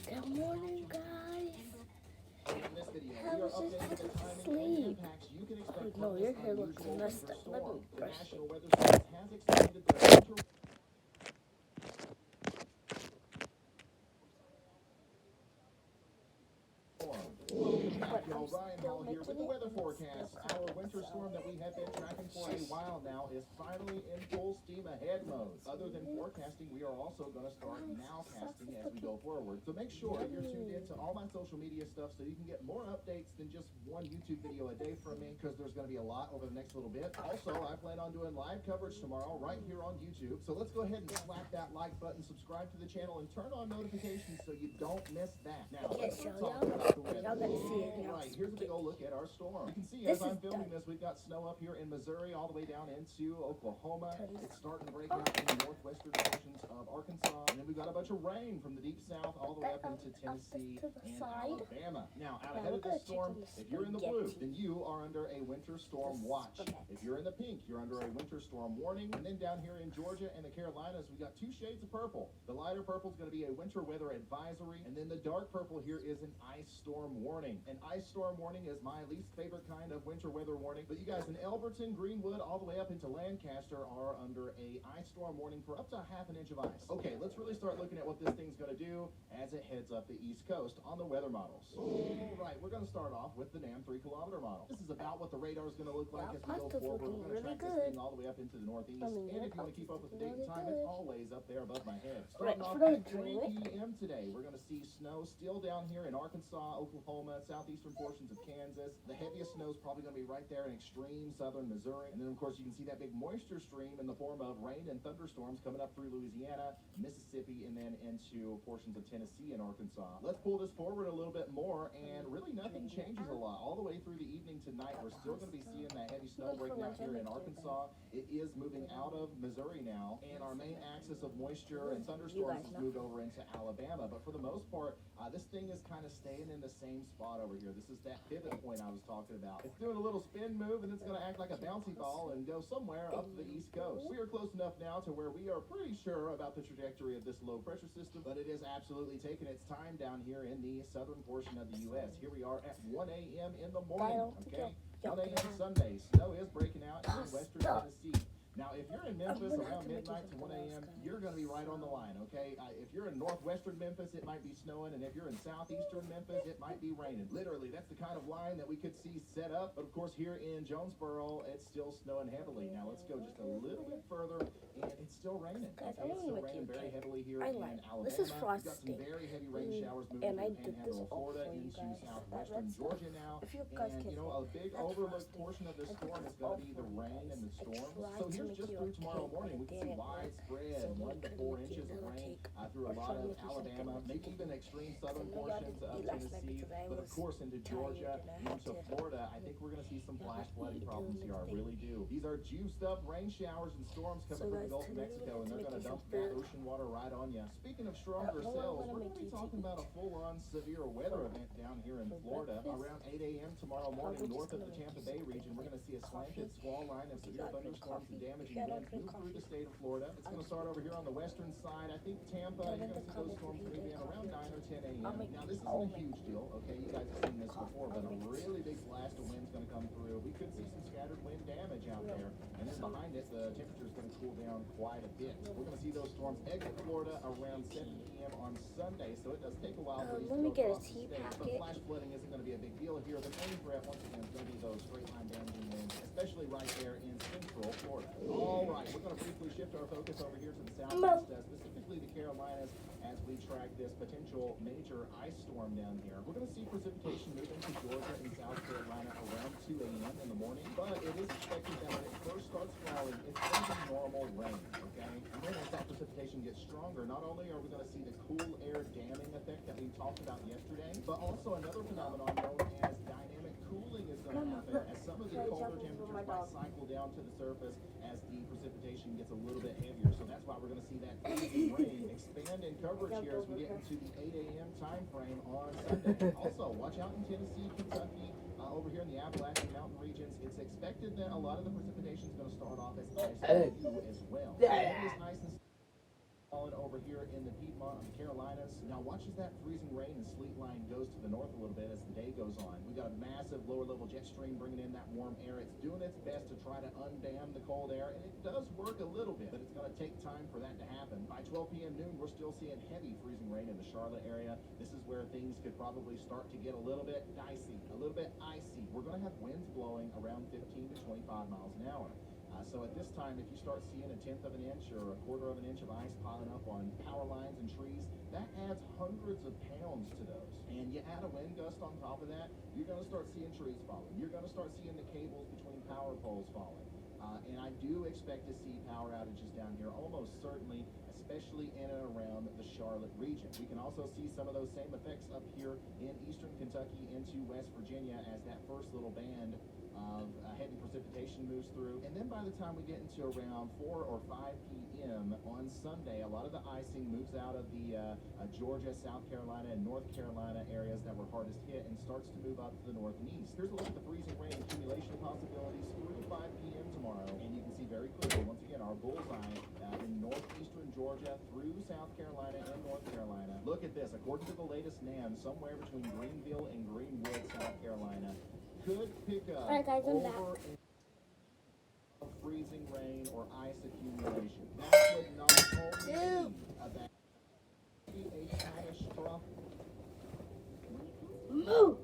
Good morning, guys. In this video, I we are was just updating the about to timing and sleep. impacts you can expect No, from your this hair looks unusual messed winter up. Let me storm. The brush National it. Weather Service has extended their winter storm. Welcome back, But I'm y'all. Ryan still Hall here with making the it, weather and it's forecast. still Our cooking. winter storm that we have been tracking for a while now is finally in full steam ahead mode. Other than forecasting, we are also going to start nowcasting as we go forward. So make sure you're tuned in to all my social media stuff so you can get more updates than just one YouTube video a day from me, because there's going to be a lot over the next little bit. Also, I plan on doing live coverage tomorrow right here on YouTube. So let's go ahead and slap that like button, subscribe to the channel, and turn on notifications so you don't miss that. Now, let's Yes, talk y'all. about the weather. Y'all gotta see it now. Right, here's a big old look at our storm. You can see This as I'm is filming done. this, we've got snow up here in Missouri all the way down into Oklahoma. Turn this It's starting to break out in the northwestern portions of Arkansas. And then we've got a bunch of rain from the deep south all the way up into Tennessee to the and side. Alabama. Now, out Now ahead we're of gonna this check storm, on the if you're in the blue, spaghetti. then you are under a winter storm The watch. spaghetti. If you're in the pink, you're under a winter storm warning. And then down here in Georgia and the Carolinas, we got two shades of purple. The lighter purple is going to be a winter weather advisory, and then the dark purple here is an ice storm warning. An ice storm warning is my least favorite kind of winter weather warning, but you guys in Elberton, Greenwood, all the way up into Lancaster are under a ice storm warning for up to half an inch of ice. Okay, let's really start looking at what this thing's going to do as it heads up the East Coast on the weather models. All right, we're going to start off with the NAM 3-kilometer model. This is about what the radar is going to look like as we go pasta's forward. looking We're going to really track this good. thing all the way up into the northeast. I mean, And if you want to keep up with the date and really time, good. it's always up there above my head. Right, Starting off we're gonna at 3 do it. p.m. today, we're going to see snow still down here in Arkansas, Oklahoma, southeastern portions of Kansas. The heaviest snow is probably going to be right there in extreme southern Missouri. And then, of course, you can see that big moisture stream in the form of rain and thunderstorms coming up through Louisiana, Mississippi, and then into portions of Tennessee and Arkansas. Let's pull this forward a little bit more, and really nothing changes a lot. All the way through the evening tonight, we're still going to be seeing that heavy snow breaking out here in Arkansas. It is moving out of Missouri now, and our main axis of moisture and thunderstorms has moved over into Alabama. But for the most part, this thing is kind of staying in the same spot over here. This is that pivot point I was talking about. It's doing a little spin move, and it's going to act like a bouncy ball and go somewhere up the East Coast. We are close enough now to where we are pretty sure about the trajectory of this low pressure system, but it is absolutely taking its time down here in the southern portion of the U.S. Here we are at 1 a.m. in the morning, okay? 1 a.m. Sunday. Snow is breaking out in western Tennessee. Now, if you're in Memphis around midnight to 1 a.m., you're going to be right on the line, okay? If you're in northwestern Memphis, it might be snowing, and if you're in southeastern Memphis, it might be raining. Literally, that's the kind of line that we could see set up. But, of course, here in Jonesboro, it's still snowing heavily. Now, let's go just a little bit further, and it's still raining. Guys, Okay, I'm it's gonna still make raining you a very cake. heavily here I in like it. Alabama. This is We've got some frosting. very heavy rain showers moving And through I the did this panhandle of all Florida for you into guys. That southwestern red Georgia now. If you guys And, can you know, a big that's overlooked frosting. portion of the I storm did is this all going to be the for you rain guys. and the I storms. tried So to here's make just you a through tomorrow cake, morning, we but can see I didn't. widespread So 1 to we 4 couldn't make inches you of a rain cake. through a Or lot try to of make you something Alabama, like maybe cake. even extreme southern I know y'all portions didn't of eat last night Tennessee, because I but of was course into tired Georgia, and I had into to. Florida. I think we're going to see some Y'all flash eat flooding and do problems here. I this thing. really do. These are juiced up rain showers and storms coming So from the guys, Gulf of today we're Mexico, and going to they're make going to you dump some that food. ocean water right on you. Speaking of stronger No, I'm cells, gonna we're make going to be you talking tea. about a full-on severe weather event down here in For Florida. breakfast, Around 8 a.m. tomorrow morning, we're just north of gonna the make Tampa you Bay something region, we're like going to see a coffee. slanted squall line of If you severe gotta drink thunderstorms coffee, and damaging if you winds don't drink move through the coffee, state of Florida. It's going to start over here on the western side. I think Tampa, tell you're in going the to see those comments storms if you move drink in around coffee. 9 or 10 a.m. I'll make Now, this I'll isn't a make huge deal, okay? You guys have seen this before, but a really big blast of wind's going to come through. We could see some scattered wind damage out there. And then behind it, the temperature is going to cool down quite a bit. We're going to see those storms exit Florida around 7 p.m. on Sunday, so it does take a while for these let to me go get a across the tea state. But packet. flash flooding isn't going to be a big deal here. The main threat, once again, is going to be those straight line damaging winds, especially right there in central Florida. All right, we're going to briefly shift our focus over here to the southeast, specifically the Carolinas, as we track this potential major ice storm down here. We're going to see precipitation move into Georgia and South Carolina around 2 a.m. in the morning, but it is expected that when it first starts falling, it's going to be normal rain, okay? And then as that precipitation gets stronger, not only are we going to see the cool air damming effect that we talked about yesterday, but also another phenomenon known as dynamic cooling is going to happen as some of the colder temperatures might cycle down to the surface as the precipitation gets a little bit heavier. So that's why we're going to see that rain expand in coverage here as we get into the 8 a.m. time frame on Sunday. Also, watch out in Tennessee, Kentucky, over here in the Appalachian Mountain regions. It's expected that a lot of the precipitation is going to start off as ice and dew as well. And this ice and over here in the Piedmont and Carolinas. Now watch as that freezing rain and sleet line goes to the north a little bit as the day goes on. We've got a massive lower level jet stream bringing in that warm air. It's doing its best to try to undam the cold air, and it does work a little bit, but it's going to take time for that to happen. By 12 p.m. noon, we're still seeing heavy freezing rain in the Charlotte area. This is where things could probably start to get a little bit dicey, a little bit icy. We're going to have winds blowing around 15 to 25 miles an hour. So at this time, if you start seeing a tenth of an inch or a quarter of an inch of ice piling up on power lines and trees, that adds hundreds of pounds to those. And you add a wind gust on top of that, you're going to start seeing trees falling. You're going to start seeing the cables between power poles falling. And I do expect to see power outages down here almost certainly, especially in and around the Charlotte region. We can also see some of those same effects up here in eastern Kentucky into West Virginia as that first little band of heavy precipitation moves through. And then by the time we get into around 4 or 5 p.m. on Sunday, a lot of the icing moves out of the Georgia, South Carolina, and North Carolina areas that were hardest hit and starts to move up to the north and east. Here's a look at the freezing rain accumulation possibilities through 5 p.m. tomorrow. And you can see very clearly, once again, our bullseye in northeastern Georgia through South Carolina and North Carolina. Look at this. According to the latest NAM, somewhere between Greenville and Greenwood, South Carolina, could pick up over freezing rain or ice accumulation. That would not only be a catastrophic. Move.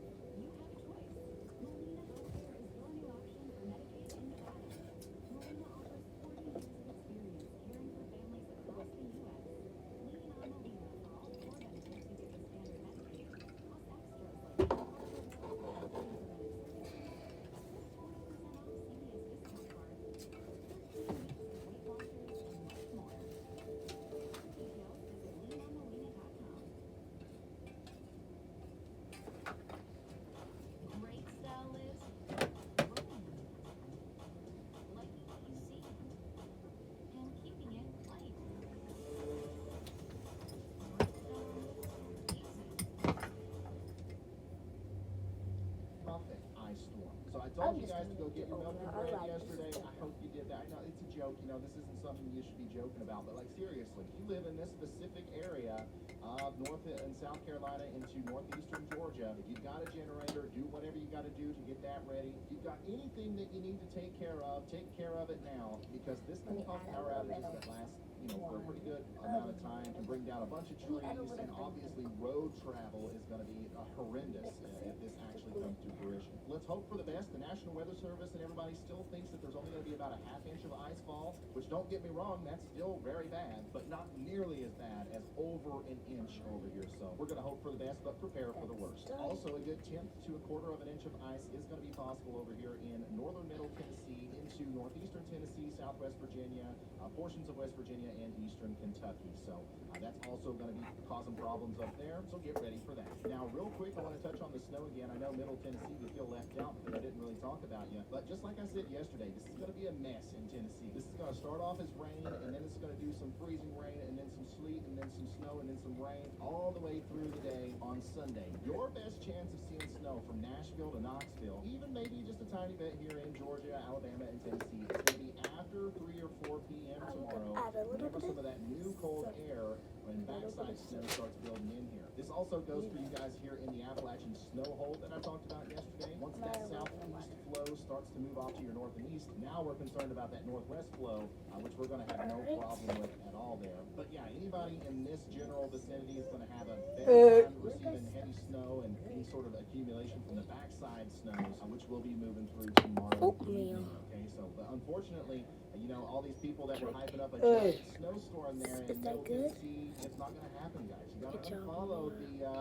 I told you guys to go get your milk and bread yesterday. I hope you did that. I know it's a joke, you know, this isn't something you should be joking about, but like seriously, if you live in this specific area of North and South Carolina into northeastern Georgia, if you've got a generator, do whatever you got to do to get that ready. If you've got anything that you need to take care of it now, because this can cause power outages that last, you know, for a pretty good amount of time, and bring down a bunch of trees, and obviously road travel is going to be horrendous if this actually comes to fruition. Let's hope for the best. The National Weather Service and everybody still thinks that there's only going to be about a ½ inch of ice fall, which, don't get me wrong, that's still very bad, but not nearly as bad as over an inch over here. So we're going to hope for the best, but prepare for the worst. Also, a good tenth to a quarter of an inch of ice is going to be possible over here in northern middle Tennessee into northeastern Tennessee, southwest Virginia, portions of West Virginia, and eastern Kentucky. So that's also going to be causing problems up there, so get ready for that. Now, real quick, I want to touch on the snow again. I know Middle Tennessee, you feel left out because I didn't really talk about you, but just like I said yesterday, this is going to be a mess in Tennessee. This is going to start off as rain, and then it's going to do some freezing rain, and then some sleet, and then some snow, and then some rain, all the way through the day on Sunday. Your best chance of seeing snow from Nashville to Knoxville, even maybe just a tiny bit here in Georgia, Alabama, and Tennessee, it's going to be after 3 or 4 p.m. tomorrow. Whenever some of that new cold air when backside snow starts building in here. This also goes for you guys here in the Appalachian snow hole that I talked about yesterday. Once that southeast flow starts to move off to your north and east, now we're concerned about that northwest flow, which we're going to have no problem with at all there. But yeah, anybody in this general vicinity is going to have a better time receiving heavy snow and any sort of accumulation from the backside snows, which will be moving through tomorrow evening. Okay, so but unfortunately, you know, all these people that were hyping up a giant snowstorm there in Middle Tennessee, it's not going to happen, guys. You got to unfollow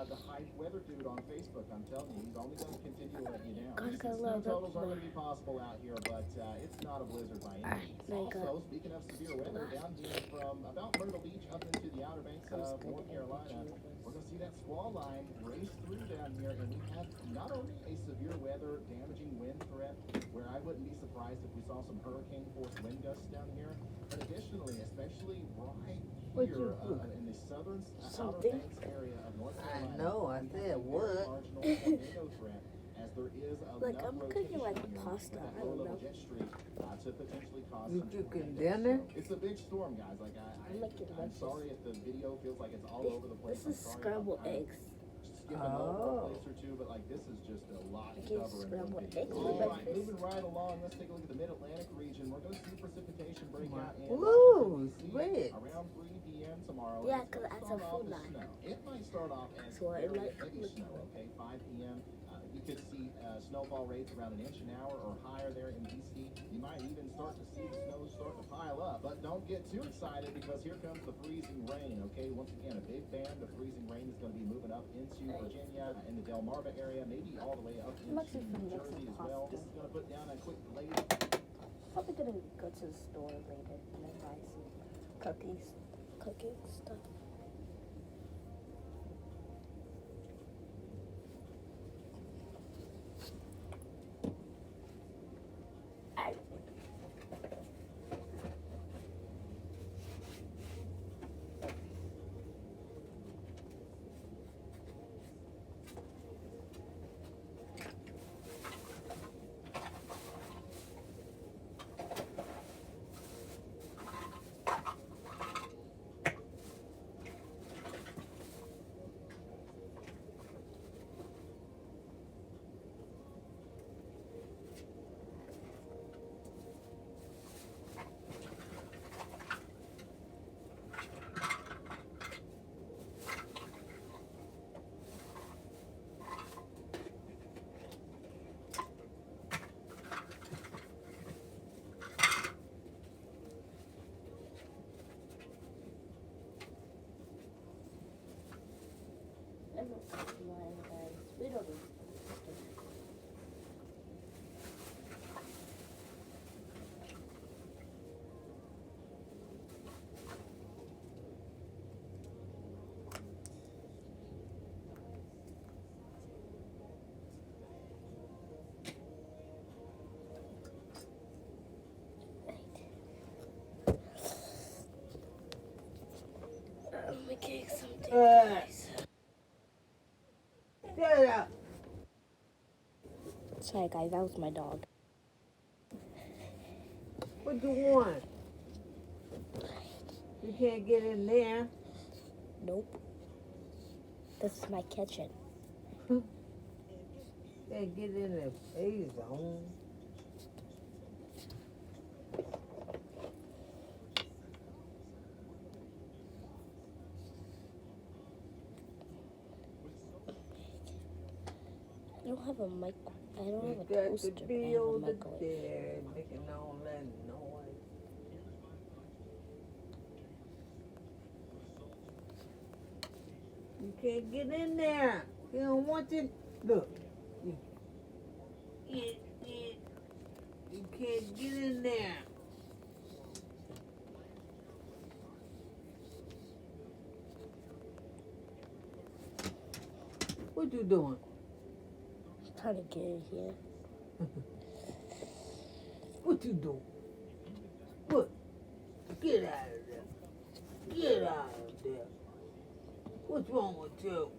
the hype weather dude on Facebook. I'm telling you, he's only going to continue to let you down. Snow totals are going to be possible out here, but it's not a blizzard by any means. Also, speaking of severe weather, down here from about Myrtle Beach up into the Outer Banks of North Carolina, we're going to see that squall line race through down here, and we have not only a severe weather damaging wind threat, where I wouldn't be surprised if we saw some hurricane force wind gusts down here, but additionally, especially right here in the southern Outer Banks area of North Carolina, I know, I said what? Marginal tornado threat as there is enough Like, I'm cooking, like, rotation here pasta, with that I don't low-level know. jet stream to potentially cause You some cooking tornadoes. dinner? So it's a big storm, guys. Like I'm making I'm lunches. sorry if the video feels like it's all over the place. This is I'm sorry scrambled if I'm eggs. skipping over a Oh. place or two, but like this is just a lot to Okay, cover in one scrambled video. eggs for All right, breakfast. moving right along. Let's take a look at the Mid-Atlantic region. We're going to see precipitation break out in Ooh, Washington, D.C. sweet. around 3 p.m. tomorrow. Yeah, It's gonna 'cause that's start a off food with line. snow. It might start off as So it very might heavy look snow. Okay, 5 p.m. You could see snowfall rates around an inch an hour or higher there in D.C. You might even start to see the snow start to pile up. But don't get too excited because here comes the freezing rain. Okay, once again, a big band of freezing rain is going to be moving up into Virginia in the Delmarva area, maybe all the way up into I'm actually gonna New make Jersey some as well. pasta. This is going to put down a quick delay. Probably gonna go to the store later and then buy some cooking stuff. I'm not lying, guys. We don't need to. I'm making something nice. Shut up. Sorry, guys, that was my dog. What you want? You can't get in there. Nope. This is my kitchen. Can't get in the pay zone. I don't have a mic. I don't You have a got to toaster, but I be have a over microwave. there making all that noise. You can't get in there. You don't want to. Look. You can't get in there. What you doing? I'm trying to get in here. What you doing? What? Get out of there. Get out of there. What's wrong with you?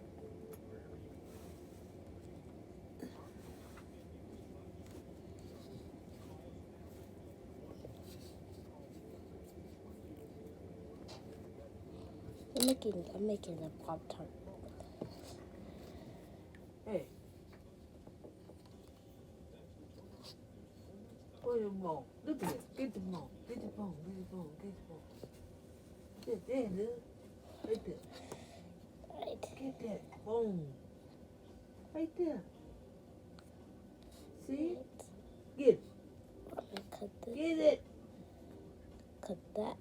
I'm making a Pop-Tart. Hey. Where's the bone? Look at it. Get the bone. Get the bone. Get the bone. Get the bone. Get there, dude. Right there. Right. Get that bone. Right there. See? Get it. I'm gonna cut this. Get it. Cut that.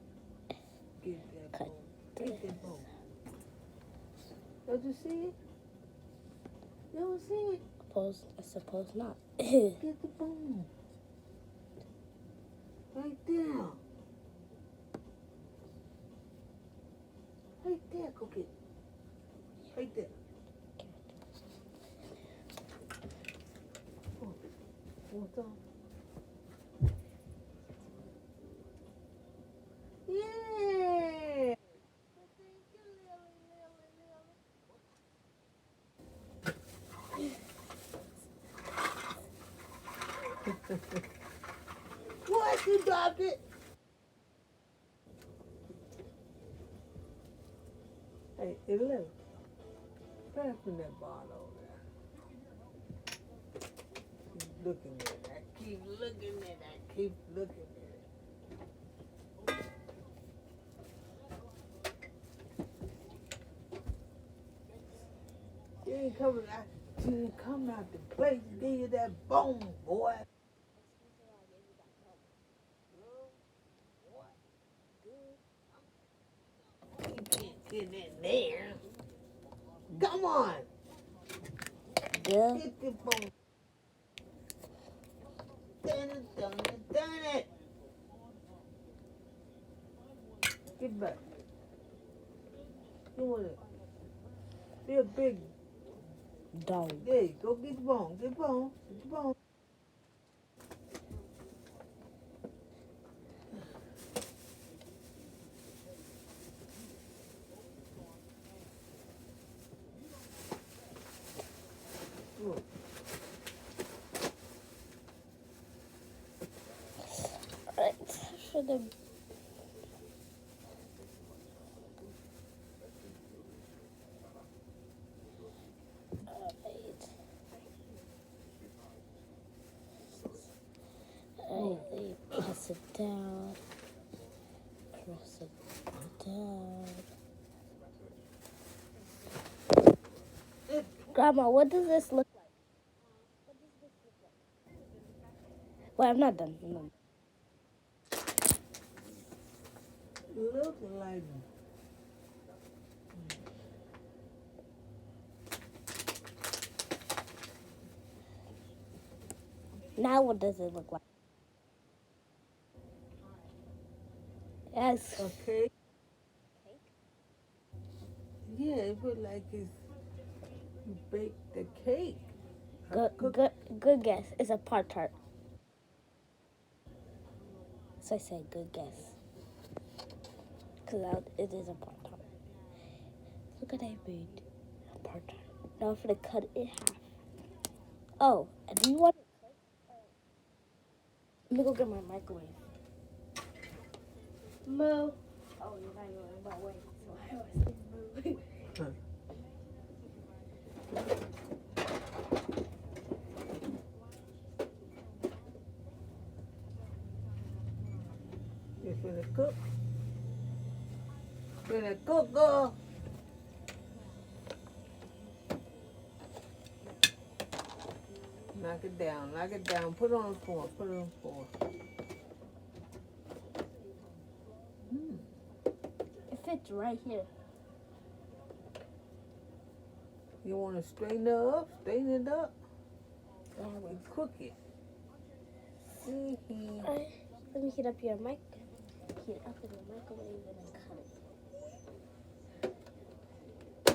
Get that Cut bone. this. Get that bone. Don't you see it? You don't see it? I suppose not. Get the bone. Right there. Right there, go get it. Right there. Oh, what's on? Yeah. What? You dropped it? Hey, 11. Pass me that bottle over there. Keep looking at it. I keep looking at it. I keep looking at it. You ain't coming out. You ain't coming out the place to give you that bone, boy. You can't get in there. Come on. Yeah. Hit the bone. Done it, done it, done it. Get back. You want to be a big. Dog. There you go. Get the bone. Get the bone. Get the bone. Look. Alright. For the Alright, press it down. Press it down. Grandma, what does this look like? Wait, I'm not done. I'm not done. Look like. Now what does it look like? Yes. Okay. Yeah, it look like it's. You baked the cake. Good guess. It's a Pop Tart. So I said good guess. Because it is a Pop Tart. Look at I made a Pop Tart. Now I'm going to cut it in half. Oh, and do you want it cooked? Let me go get my microwave. Moo. Oh, you're not even about wait. So I always say moo. You finna cook? Finna cook, girl? Knock it down, knock it down. Put it on the floor, put it on the floor. It fits right here. You want to straighten it up? Straighten it up Yeah, and cook it. Mm-hmm. Let me heat up your mic. Heat it up in the microwave and then cut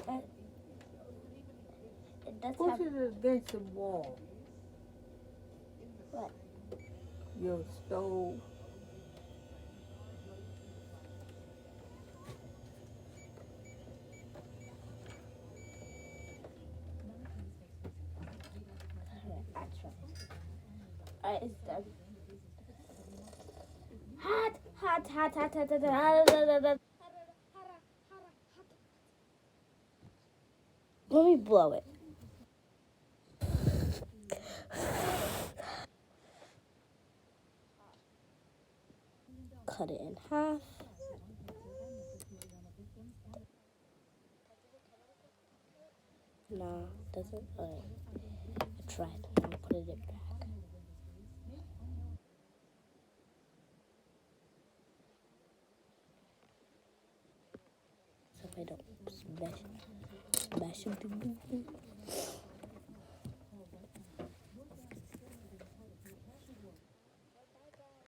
it. It does Push have it against the wall. what? Your stove. Alright, it's done. Hot. Let me blow it. Cut it in half. No, doesn't. Alright. I tried. I'll put it back. So if I don't smash it.